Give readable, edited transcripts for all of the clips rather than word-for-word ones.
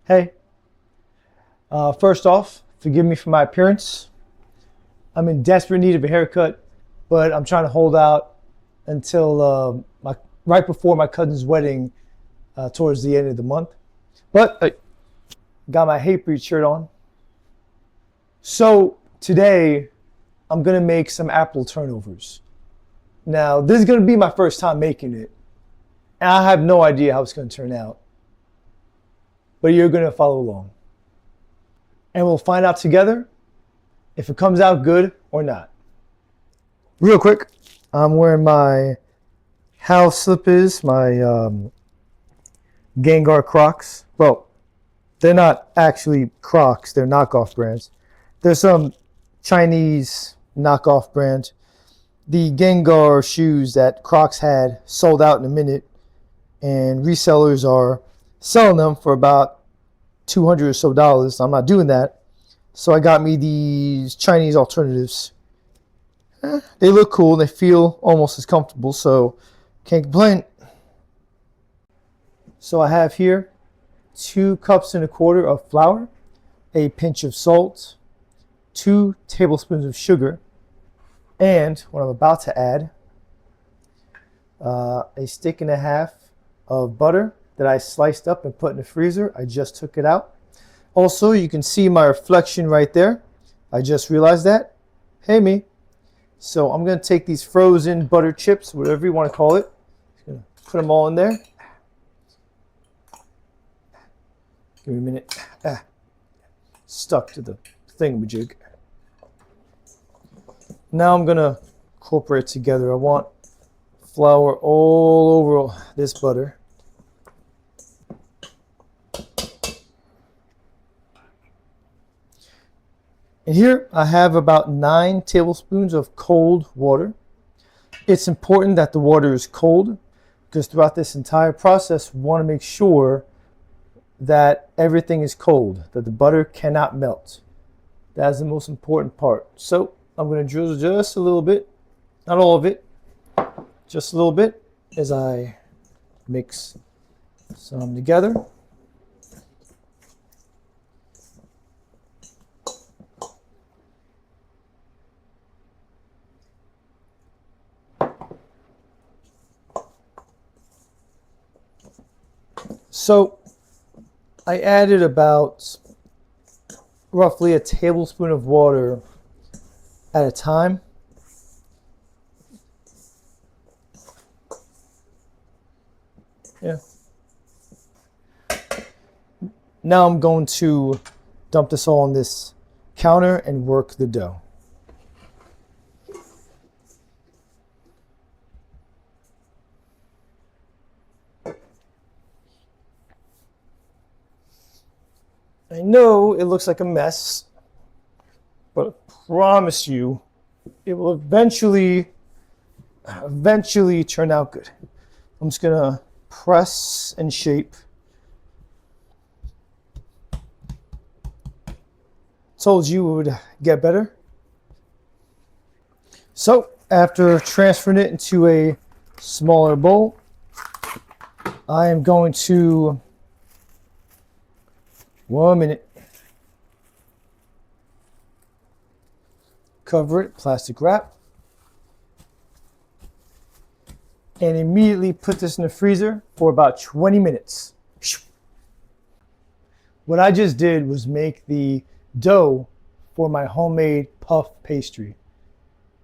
Hey, first off, forgive me for my appearance. I'm in desperate need of a haircut, but I'm trying to hold out until right before my cousin's wedding towards the end of the month. But got my Hatebreed shirt on. So today, I'm gonna make some apple turnovers. Now, this is gonna be my first time making it, and I have no idea how it's gonna turn out. But you're gonna follow along, and we'll find out together if it comes out good or not. Real quick, I'm wearing my house slippers, my Gengar Crocs. Well, they're not actually Crocs, they're knockoff brands. There's some Chinese knockoff brand. The Gengar shoes that Crocs had sold out in a minute, and resellers are selling them for about $200 or so dollars. I'm not doing that. So I got me these Chinese alternatives. They look cool. They feel almost as comfortable, so can't complain. So I have here 2 cups and a quarter of flour, a pinch of salt, 2 tablespoons of sugar, and what I'm about to add, a stick and a half of butter that I sliced up and put in the freezer. I just took it out. Also, you can see my reflection right there. I just realized that. Hey, me. So I'm going to take these frozen butter chips, whatever you want to call it. Just gonna put them all in there. Give me a minute. Stuck to the thingamajig. Now I'm going to incorporate it together. I want flour all over this butter. And here I have about 9 tablespoons of cold water. It's important that the water is cold because throughout this entire process, we want to make sure that everything is cold, that the butter cannot melt. That's the most important part. So I'm going to drizzle just a little bit, not all of it, just a little bit as I mix some together. So I added about roughly a tablespoon of water at a time. Yeah. Now I'm going to dump this all on this counter and work the dough. I know it looks like a mess, but I promise you it will eventually turn out good. I'm just gonna press and shape. Told you it would get better. So after transferring it into a smaller bowl, I am going to, 1 minute, cover it, plastic wrap, and immediately put this in the freezer for about 20 minutes. What I just did was make the dough for my homemade puff pastry.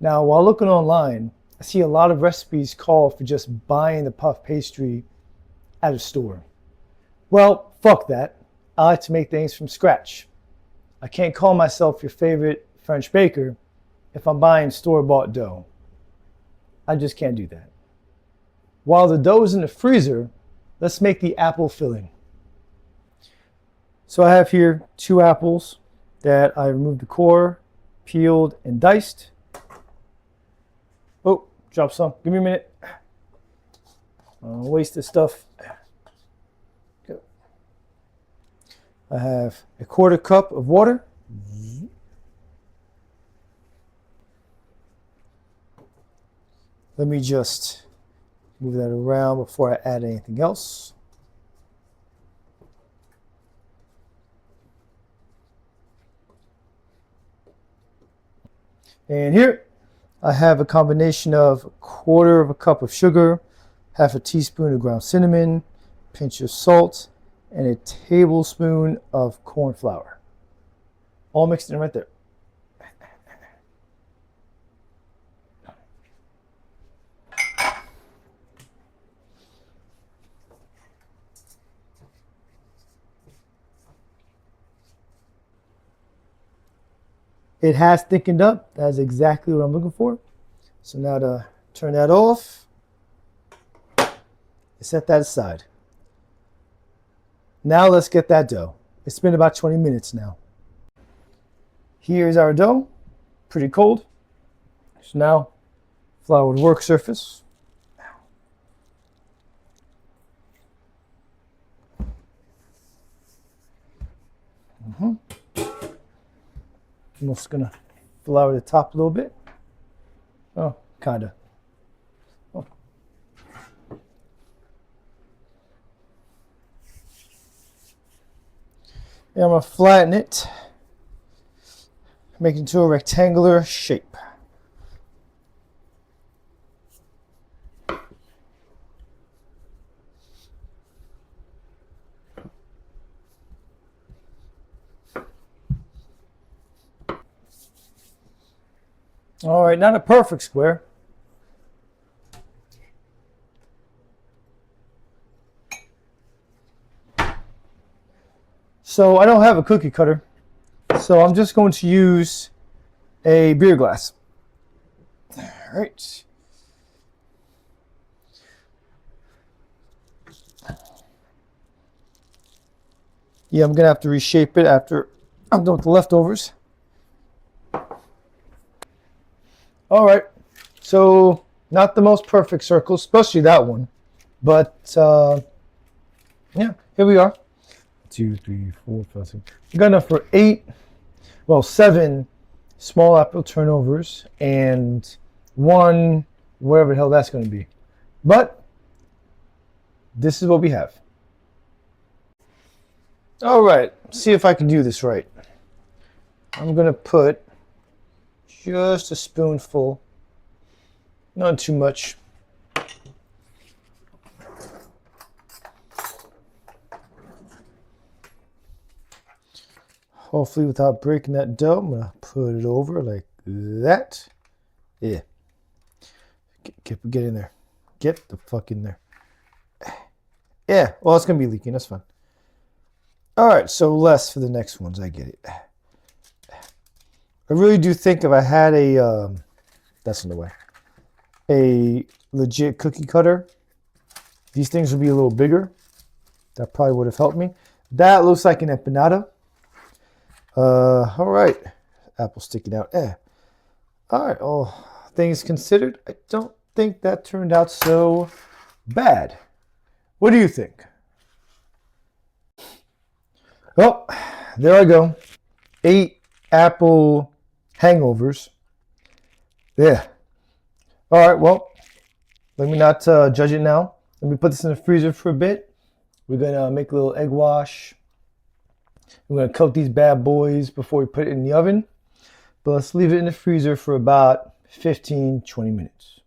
Now, while looking online, I see a lot of recipes call for just buying the puff pastry at a store. Well, fuck that. I like to make things from scratch. I can't call myself your favorite French baker if I'm buying store-bought dough. I just can't do that. While the dough is in the freezer, let's make the apple filling. So I have here 2 apples that I removed the core, peeled, and diced. Oh, drop some. Give me a minute. I'll waste this stuff. I have a 1/4 cup of water. Let me just move that around before I add anything else. And here I have a combination of 1/4 of a cup of sugar, 1/2 teaspoon of ground cinnamon, pinch of salt, and a tablespoon of corn flour. All mixed in right there. It has thickened up. That's exactly what I'm looking for. So now to turn that off, set that aside. Now let's get that dough. It's been about 20 minutes now. Here's our dough, pretty cold. So now, floured work surface. I'm just gonna flour the top a little bit. Oh, kinda. Oh. And I'm gonna flatten it, make it into a rectangular shape. All right, not a perfect square. So I don't have a cookie cutter, so I'm just going to use a beer glass. All right. Yeah, I'm gonna have to reshape it after I'm done with the leftovers. All right, so not the most perfect circle, especially that one, but yeah, here we are. 2, 3, 4, 5, 6. We got enough for 7 small apple turnovers and 1, wherever the hell that's going to be. But this is what we have. All right, see if I can do this right. I'm going to put just a spoonful, not too much. Hopefully without breaking that dough, I'm gonna put it over like that. Yeah. Get in there. Get the fuck in there. Yeah, well, it's gonna be leaking, that's fine. All right, so less for the next ones, I get it. I really do think if I had a, that's in the way, a legit cookie cutter, these things would be a little bigger. That probably would have helped me. That looks like an empanada. All right, apple sticking out. All right, all things considered, I don't think that turned out so bad. What do you think? Well, there I go. 8 apple hangovers. Yeah. All right, well, let me not judge it now. Let me put this in the freezer for a bit. We're gonna make a little egg wash. We're gonna coat these bad boys before we put it in the oven. But let's leave it in the freezer for about 15-20 minutes.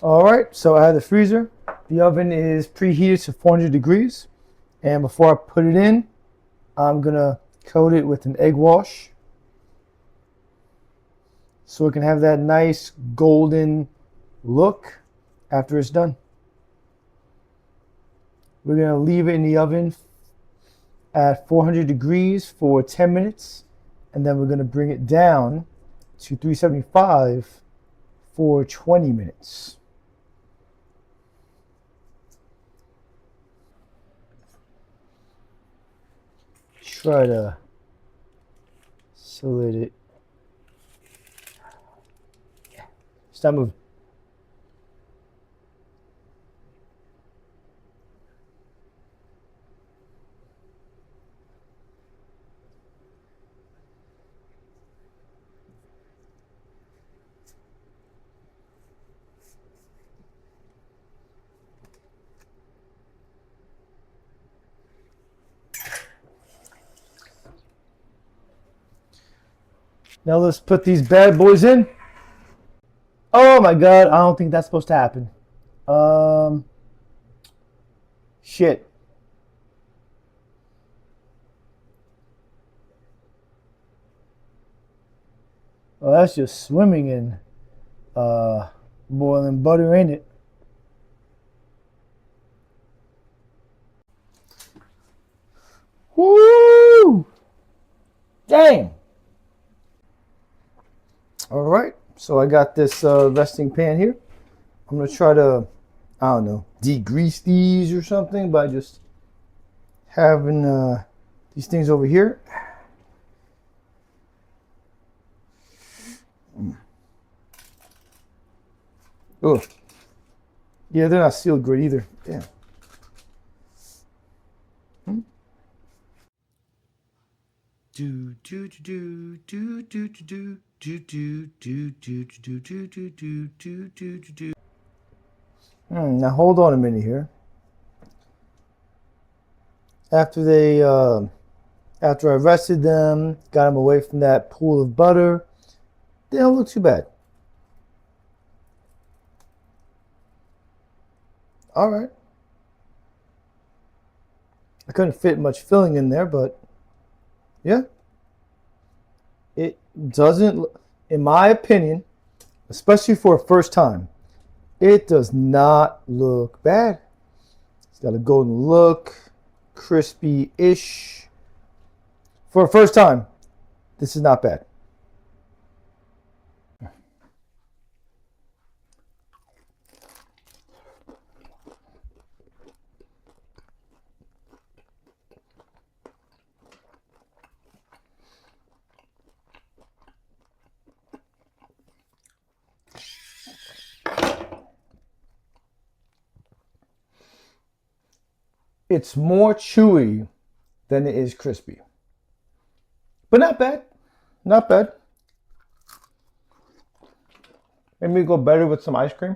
All right, so I have the freezer. The oven is preheated to 400 degrees. And before I put it in, I'm gonna coat it with an egg wash so it can have that nice golden look after it's done. We're gonna leave it in the oven at 400 degrees for 10 minutes, and then we're gonna bring it down to 375 for 20 minutes. Try to solid it. Stop moving. Now let's put these bad boys in. Oh my God, I don't think that's supposed to happen. Shit. Well, that's just swimming in boiling butter, ain't it? Woo! Dang! All right, so I got this resting pan here. I'm gonna try to, I don't know, degrease these or something by just having these things over here. Oh, yeah, they're not sealed great either. Damn. Now hold on a minute here. After I rested them, got them away from that pool of butter, they don't look too bad. All right. I couldn't fit much filling in there, but yeah. It doesn't, in my opinion, especially for a first time, it does not look bad. It's got a golden look, crispy-ish. For a first time, this is not bad. It's more chewy than it is crispy. But not bad. Not bad. Maybe go better with some ice cream.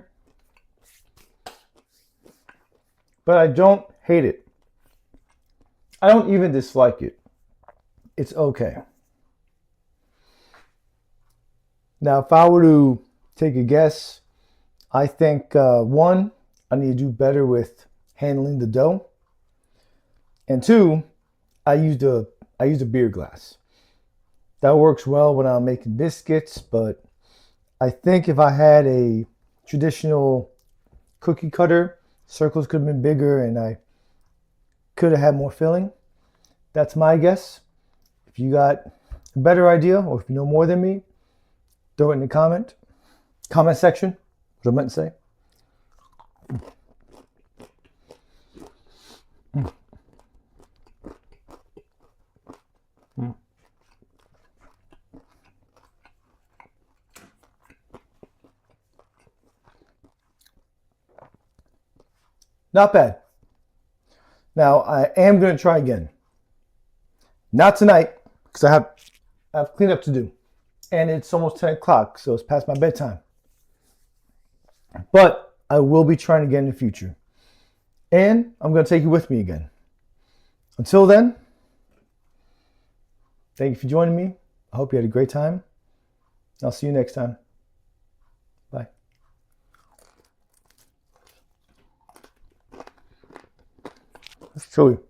But I don't hate it. I don't even dislike it. It's okay. Now, if I were to take a guess, I think one, I need to do better with handling the dough. And two, I used a beer glass. That works well when I'm making biscuits, but I think if I had a traditional cookie cutter, circles could have been bigger and I could have had more filling. That's my guess. If you got a better idea or if you know more than me, throw it in the comment section, what I meant to say. Not bad. Now I am going to try again. Not tonight because I have cleanup to do. And it's almost 10 o'clock, so it's past my bedtime. But I will be trying again in the future. And I'm going to take you with me again. Until then, thank you for joining me. I hope you had a great time. I'll see you next time. Bye. Let's show you.